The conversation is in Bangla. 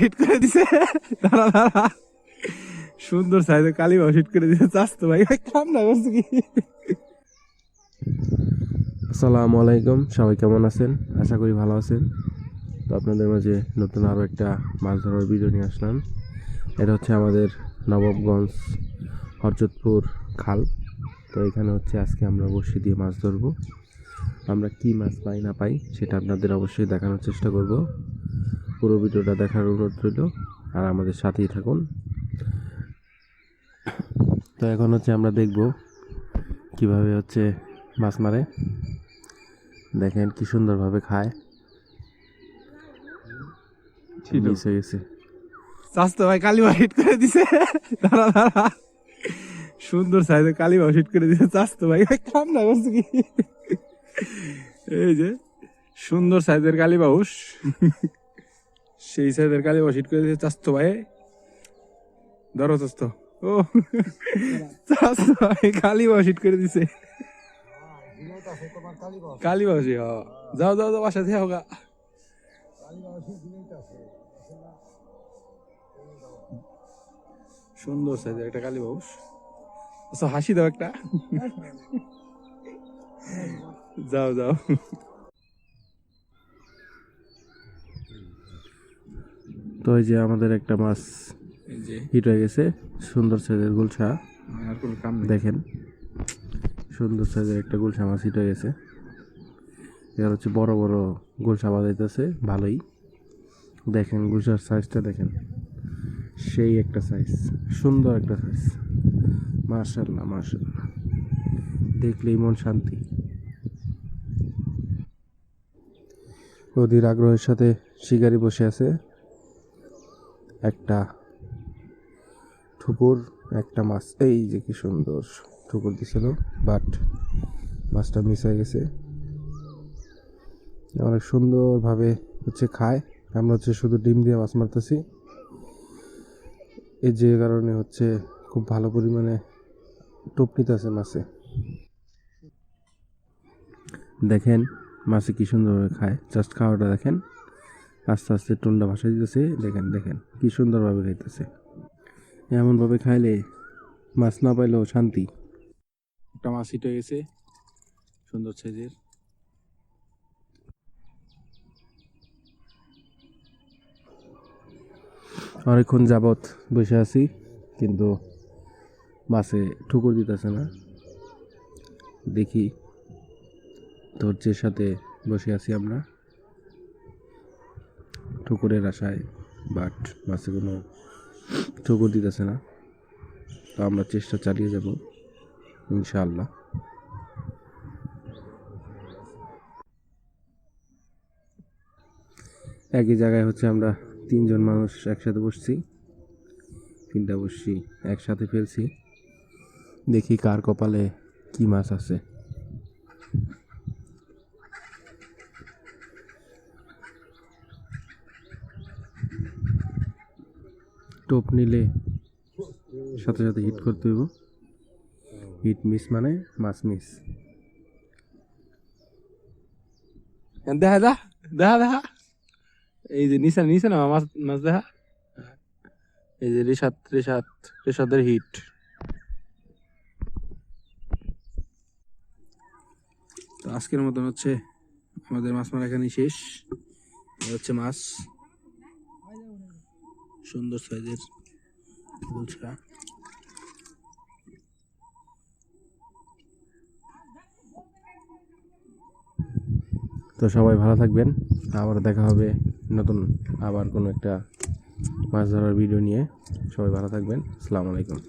হিট করে দিছে। দাঁড়া দাঁড়া, সুন্দর সাইজের কালিবাউ হিট করে দিছে। চাস্তো ভাই কাম না করছে কি? আসসালামু আলাইকুম, সবাই কেমন আছেন? আশা করি ভালো আছেন। তো আপনাদের মাঝে নতুন আরও একটা মাছ ধরার ভিডিও নিয়ে আসলাম। এটা হচ্ছে আমাদের নবাবগঞ্জ হরজতপুর খাল। তো এখানে হচ্ছে আজকে আমরা বড়শি দিয়ে মাছ ধরবো। আমরা কি মাছ পাই না পাই সেটা আপনাদের অবশ্যই দেখানোর চেষ্টা করব। পুরো ভিডিওটা দেখার অনুরোধ রইল, আর আমাদের সাথেই থাকুন। তো এখন হচ্ছে আমরা দেখব কিভাবে হচ্ছে মাছ মারে। দেখেন কি সুন্দরভাবে খায়। মিস হয়ে গেছে। চাস্তো ভাই কালিবাউ হিট করে দিছে। দাঁড়া দাঁড়া, সুন্দর সাইজের কালিবাউ হিট করে দিছে। চাস্তো ভাই কাম না করছে কি? এই যে সুন্দর সাইজের কালিবাউস, সেই সাইজের কালিবাউস হিট করে দিছে চাস্তো ভাই। ধরো চাস্তো। ও চাস্তো ভাই কালিবাউস হিট করে দিছে। কালিবাউসি, হ যাও যাও যাও, বাসা থেকে হোগা। সুন্দর সাইজের একটা কালিবাউস। আচ্ছা হাসি দাও একটা। যাও যাও। তো এই যে আমাদের একটা মাছ এই যে হিট হয়ে গেছে, সুন্দর সাইজের গুলশা। আর কোনো কাম নেই। দেখেন সুন্দর সাইজের একটা গুলশা মাছ হিট হয়ে গেছে। এবার হচ্ছে বড় বড় গুলশা বাজাইতেছে ভালোই। দেখেন গুলশার সাইজটা দেখেন, সেই একটা সাইজ, সুন্দর একটা সাইজ। মাশাআল্লাহ মাশাআল্লাহ, দেখলেই মন শান্তি। অধীর আগ্রহের সাথে শিকারি বসে আছে। একটা ঠুকুর, একটা মাছ। এই যে কি সুন্দর ঠুকুর দিছিল, বাট মাছটা মিস হয়ে গেছে। অনেক সুন্দরভাবে হচ্ছে খায়। আমরা হচ্ছে শুধু ডিম দিয়ে মাছ মারতেছি, এই যে কারণে হচ্ছে খুব ভালো পরিমাণে টোপ নিতেছে মাছে। দেখেন মাছে কি সুন্দরভাবে খায়, জাস্ট খাওয়াটা দেখেন। আস্তে আস্তে টুন্ডা ভাসা দিতেছে। দেখেন দেখেন কি সুন্দরভাবে খাইতেছে। এমনভাবে খাইলে মাছ না পাইলেও শান্তি। একটা মাছ হিট হয়ে গেছে, সুন্দর সাইজের। অনেকক্ষণ যাবৎ বসে আছি, কিন্তু মাছে ঠুকুর দিতেছে না। দেখি, ধৈর্যের সাথে বসে আছি আমরা ঠুকুরের আশায়, বাট মাছে কোনো ঠুকুর দিতেছে না। তো আমরা চেষ্টা চালিয়ে যাব ইনশাআল্লাহ। একই জায়গায় হচ্ছে আমরা তিনজন মানুষ একসাথে বসছি, তিনটা বসছি একসাথে ফেলছি। দেখি কার কপালে কি মাছ আছে। টোপ নিলে সাথে সাথে হিট করতে হইব। হিট মিস মানে মাছ মিস। দেখা দেখা দেখা দেখা, এই যে নিচে নিচে না মাছ মাছ দেখা। এই যে রেশাদের হিট। তো আজকের মতন হচ্ছে আমাদের মাছ মারা এখানেই শেষ। এই হচ্ছে মাছ, সুন্দর সাইজের গুলশা। তো সবাই ভালো থাকবেন, আবার দেখা হবে নতুন আবার কোনো একটা মাছ ধরার ভিডিও নিয়ে। সবাই ভালো থাকবেন, আসসালামু আলাইকুম।